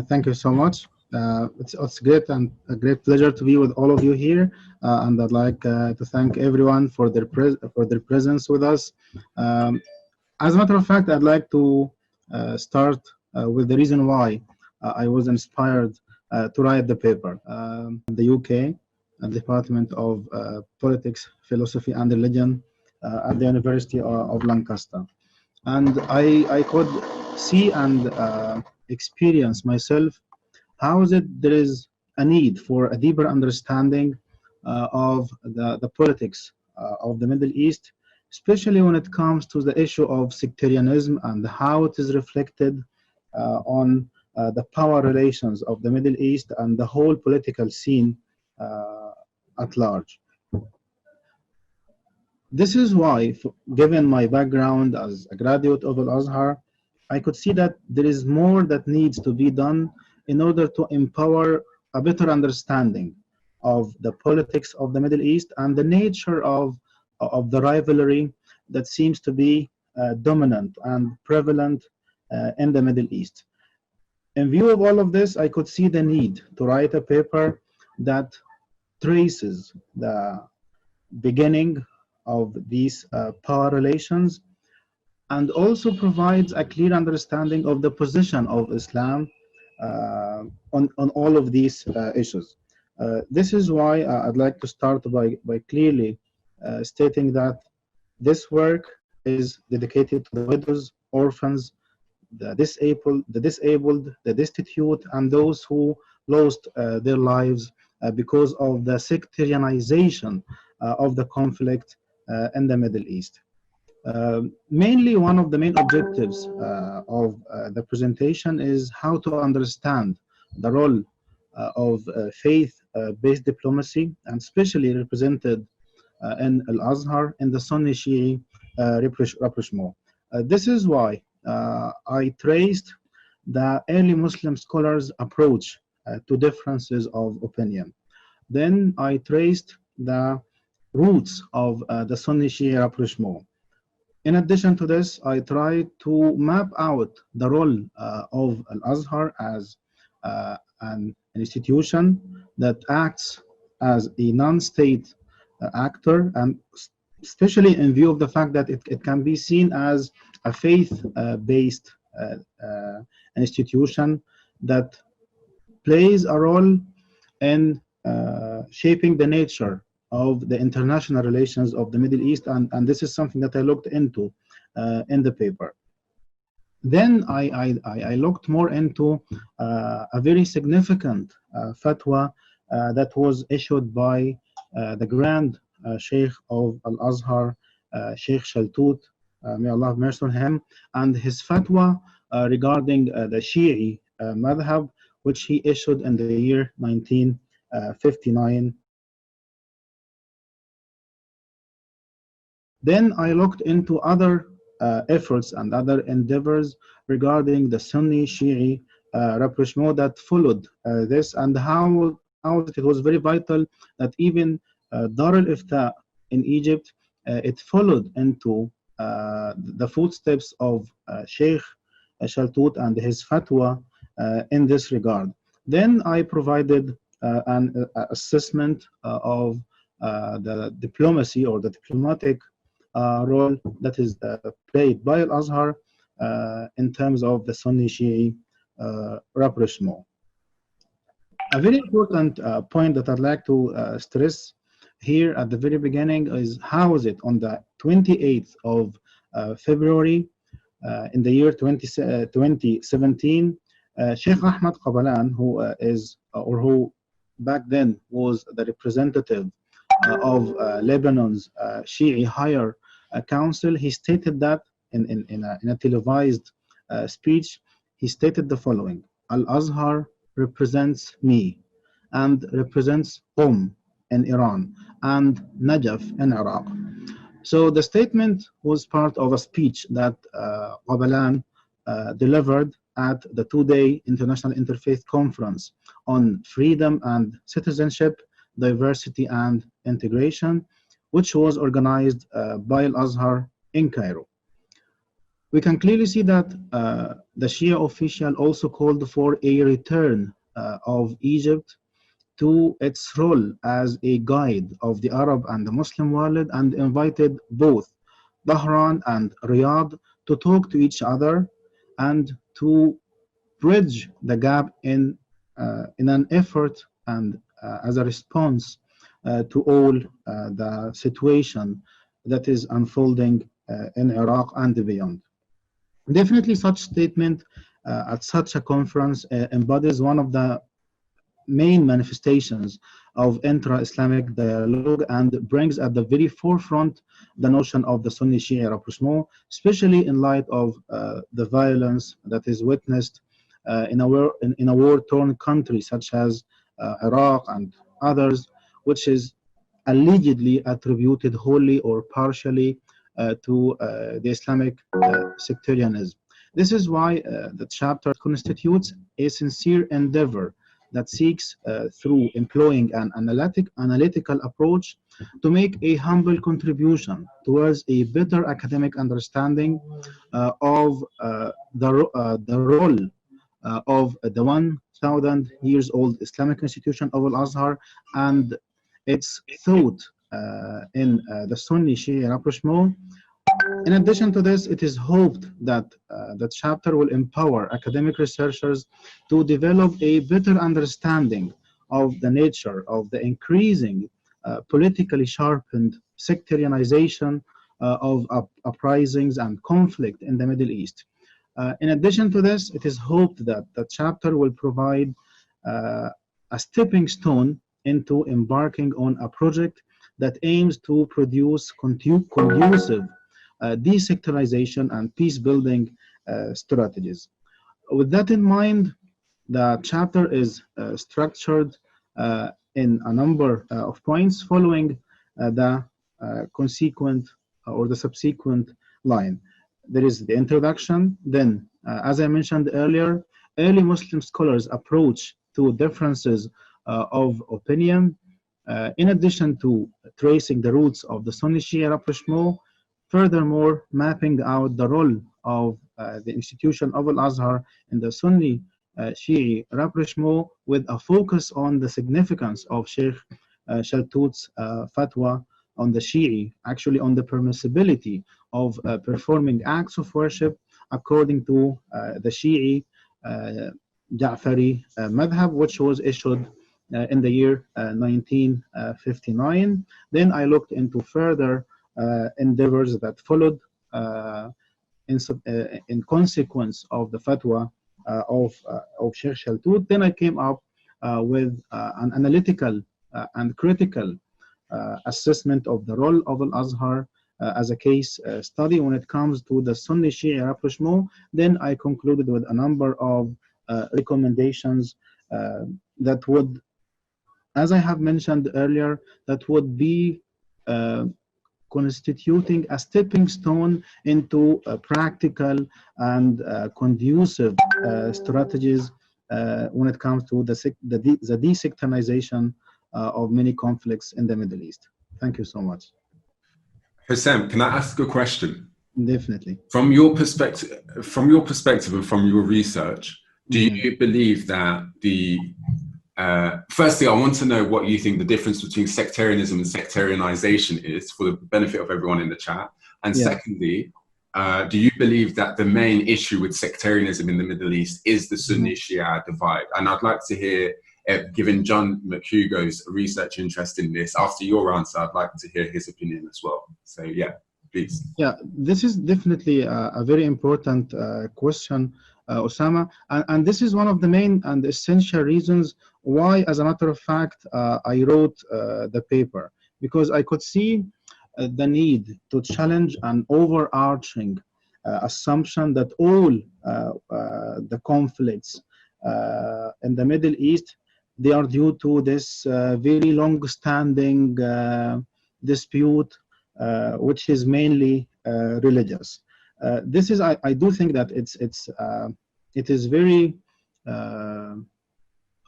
Thank you so much. It's great and a great pleasure to be with all of you here, and I'd like to thank everyone for their presence with us. Um, as a matter of fact, I'd like to start with the reason why I was inspired to write the paper. The UK Department of Politics, Philosophy and Religion at the University of Lancaster. And I could see and experience myself how is it there is a need for a deeper understanding of the politics of the Middle East, especially when it comes to the issue of sectarianism and how it is reflected on the power relations of the Middle East and the whole political scene at large. This is why, given my background as a graduate of Al Azhar, I could see that there is more that needs to be done in order to empower a better understanding of the politics of the Middle East and the nature of the rivalry that seems to be dominant and prevalent in the Middle East. In view of all of this, I could see the need to write a paper that traces the beginning of these power relations and also provides a clear understanding of the position of Islam on all of these issues. This is why I'd like to start by clearly stating that this work is dedicated to the widows, orphans, the destitute, and those who lost their lives because of the sectarianization of the conflict in the Middle East. Mainly, one of the main objectives of the presentation is how to understand the role of faith-based diplomacy, and especially represented in Al-Azhar in the Sunni Shi'i rapprochement. This is why I traced the early Muslim scholars' approach to differences of opinion. Then I traced the roots of the Sunni Shia rapprochement. In addition to this, I tried to map out the role of Al-Azhar as an institution that acts as a non-state actor, and especially in view of the fact that it can be seen as a faith-based institution that plays a role in shaping the nature of the international relations of the Middle East, and this is something that I looked into in the paper. Then I looked more into a very significant fatwa that was issued by the Grand Sheikh of Al-Azhar, Sheikh Shaltut, may Allah have mercy on him, and his fatwa regarding the Shi'i madhab, which he issued in the year 1959. Then I looked into other efforts and other endeavors regarding the Sunni Shi'i rapprochement that followed this, and how it was very vital that even Dar al-Ifta in Egypt, it followed into the footsteps of Sheikh Shaltut and his fatwa in this regard. Then I provided an assessment of the diplomacy or the diplomatic role that is played by Al-Azhar in terms of the Sunni Shi'i rapprochement. A very important point that I'd like to stress here at the very beginning is how is it on the 28th of February in the year 2017, Sheikh Ahmad Qabalan, who back then was the representative of Lebanon's Shi'i Higher Council, he stated that in a televised speech, he stated the following: Al-Azhar represents me and represents in Iran and Najaf in Iraq. So the statement was part of a speech that Qabalan delivered at the two-day International Interfaith Conference on Freedom and Citizenship, Diversity and Integration, which was organized by Al-Azhar in Cairo. We can clearly see that the Shia official also called for a return of Egypt to its role as a guide of the Arab and the Muslim world and invited both Bahrain and Riyadh to talk to each other and to bridge the gap in an effort and as a response to all the situation that is unfolding in Iraq and beyond. Definitely, such statement at such a conference embodies one of the main manifestations of intra-Islamic dialogue and brings at the very forefront the notion of the Sunni-Shia rapprochement, especially in light of the violence that is witnessed in a war-torn country such as Iraq and others, which is allegedly attributed wholly or partially to the Islamic sectarianism. This is why the chapter constitutes a sincere endeavor that seeks, through employing an analytical approach, to make a humble contribution towards a better academic understanding of the role of the 1,000 years old Islamic institution of Al Azhar and its thought in the Sunni Shia rapprochement. In addition to this, it is hoped that the chapter will empower academic researchers to develop a better understanding of the nature of the increasing politically sharpened sectarianization of uprisings and conflict in the Middle East. In addition to this, it is hoped that the chapter will provide a stepping stone into embarking on a project that aims to produce conducive desectorization and peace-building strategies. With that in mind, the chapter is structured in a number of points following the consequent or the subsequent line. There is the introduction, then, as I mentioned earlier, early Muslim scholars' approach to differences of opinion, in addition to tracing the roots of the Sunni Shia rapprochement, furthermore mapping out the role of the institution of Al-Azhar in the Sunni Shia rapprochement with a focus on the significance of Sheikh Shaltut's fatwa on the Shia, actually on the permissibility of performing acts of worship according to the Shia Ja'fari madhab, which was issued in the year 1959. Then I looked into further endeavors that followed in consequence of the fatwa of Sheikh Shaltut. Then I came up with an analytical and critical assessment of the role of Al-Azhar as a case study when it comes to the Sunni Shia rapprochement. Then I concluded with a number of recommendations that would, as I have mentioned earlier, that would be constituting a stepping stone into practical and conducive strategies when it comes to the desectarization of many conflicts in the Middle East. Thank you so much. Hossam, can I ask a question? Definitely. From your perspective and from your research, do you believe that firstly, I want to know what you think the difference between sectarianism and sectarianization is for the benefit of everyone in the chat. And secondly, do you believe that the main issue with sectarianism in the Middle East is the Sunni-Shia divide? And I'd like to hear, given John McHugo's research interest in this, after your answer, I'd like to hear his opinion as well. So yeah, please. Yeah, this is definitely a very important question, Osama. And this is one of the main and essential reasons why, as a matter of fact, I wrote the paper, because I could see the need to challenge an overarching assumption that all the conflicts in the Middle East, they are due to this very long-standing dispute, which is mainly religious. This is, I do think that it is very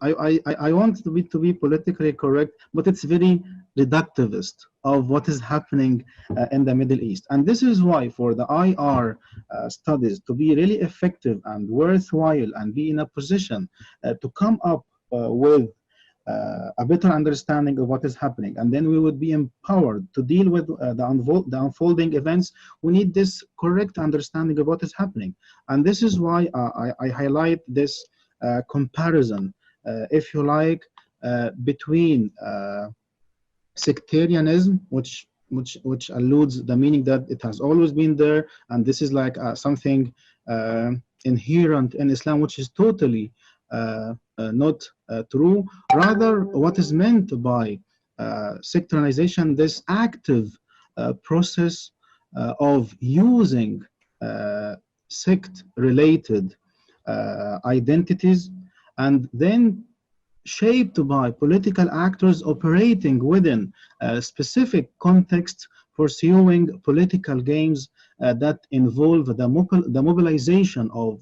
I want to be politically correct, but it's very reductivist of what is happening in the Middle East. And this is why for the IR studies to be really effective and worthwhile and be in a position to come up with a better understanding of what is happening, and then we would be empowered to deal with the unfolding events. We need this correct understanding of what is happening, and this is why I highlight this comparison, if you like, between sectarianism, which alludes the meaning that it has always been there, and this is like something inherent in Islam, which is totally not true. Rather, what is meant by sectarianization, this active process of using sect-related identities, and then shaped by political actors operating within specific contexts, pursuing political games that involve the mobilization of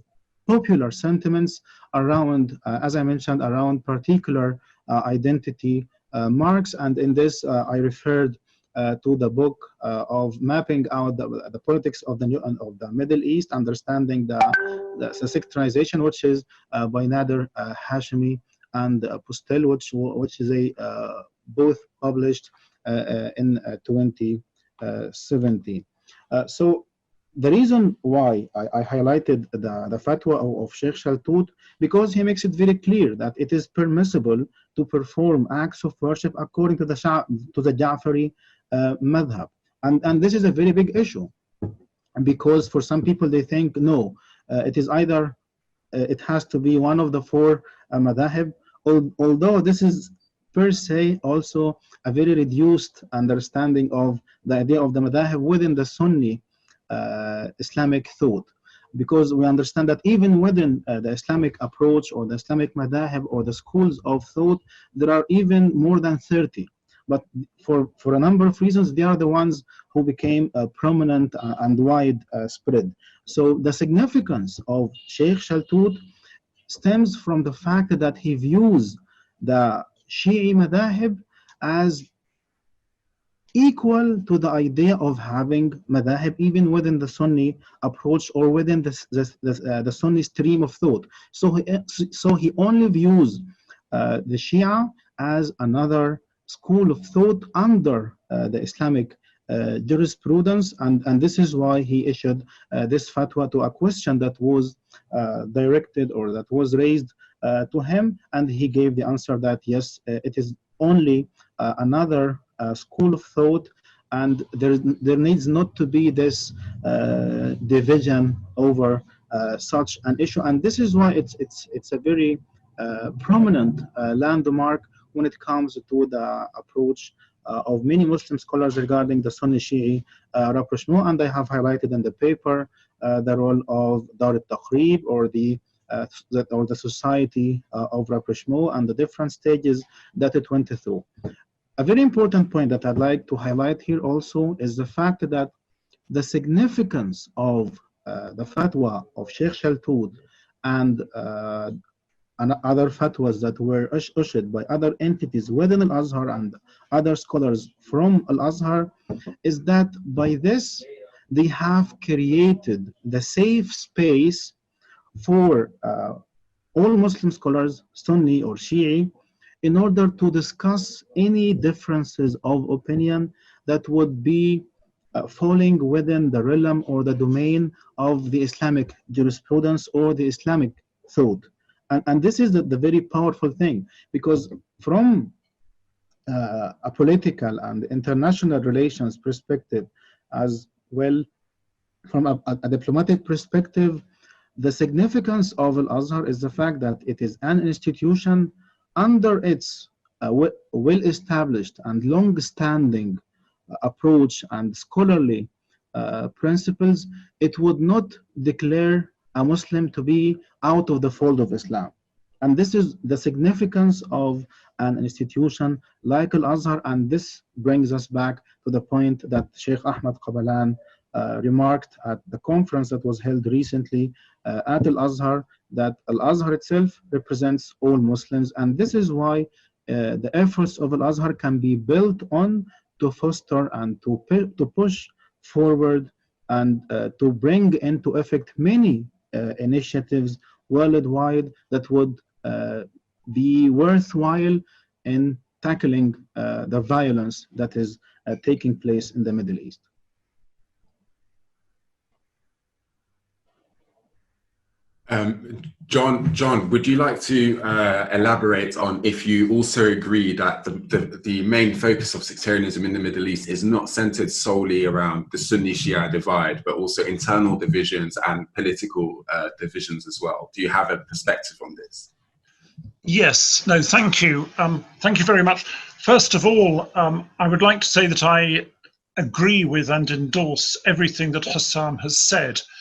popular sentiments around, as I mentioned, around particular identity marks. And in this, I referred to the book of mapping out the politics of the Middle East, understanding the sectarization, which is by Nader Hashemi and Postel, which is a both published in 2017. So the reason why I highlighted the fatwa of Sheikh Shaltut, because he makes it very clear that it is permissible to perform acts of worship according to the Ja'fari madhab, and this is a very big issue, because for some people they think no, it is either it has to be one of the four madhahib, although this is per se also a very reduced understanding of the idea of the madhahib within the Sunni Islamic thought, because we understand that even within the Islamic approach or the Islamic madhahib or the schools of thought, there are even more than 30. But for a number of reasons, they are the ones who became prominent and widespread. So the significance of Sheikh Shaltut stems from the fact that he views the Shi'i madhahib as equal to the idea of having madhahib even within the Sunni approach or within the Sunni stream of thought. So he only views the Shia as another school of thought under the Islamic jurisprudence, and this is why he issued this fatwa to a question that was directed or that was raised to him, and he gave the answer that yes, it is only another school of thought, and there needs not to be this division over such an issue, and this is why it's a very prominent landmark when it comes to the approach of many Muslim scholars regarding the Sunni Shi'i rapprochement. And I have highlighted in the paper the role of Dar al-Taqrib or the society of rapprochement and the different stages that it went through. A very important point that I'd like to highlight here also is the fact that the significance of the fatwa of Sheikh Shaltut and other fatwas that were issued by other entities within Al-Azhar and other scholars from Al-Azhar is that by this they have created the safe space for all Muslim scholars, Sunni or Shi'i, in order to discuss any differences of opinion that would be falling within the realm or the domain of the Islamic jurisprudence or the Islamic thought. And this is the very powerful thing, because from a political and international relations perspective, as well from a diplomatic perspective, the significance of Al-Azhar is the fact that it is an institution under its well-established and long-standing approach and scholarly principles. It would not declare a Muslim to be out of the fold of Islam. And this is the significance of an institution like Al-Azhar, and this brings us back to the point that Sheikh Ahmad Qabalan remarked at the conference that was held recently at Al-Azhar, that Al-Azhar itself represents all Muslims, and this is why the efforts of Al-Azhar can be built on to foster and to push forward and to bring into effect many initiatives worldwide that would be worthwhile in tackling the violence that is taking place in the Middle East. John, would you like to elaborate on if you also agree that the main focus of sectarianism in the Middle East is not centered solely around the Sunni-Shia divide, but also internal divisions and political divisions as well? Do you have a perspective on this? Yes, no, thank you. Thank you very much. First of all, I would like to say that I agree with and endorse everything that Hossam has said.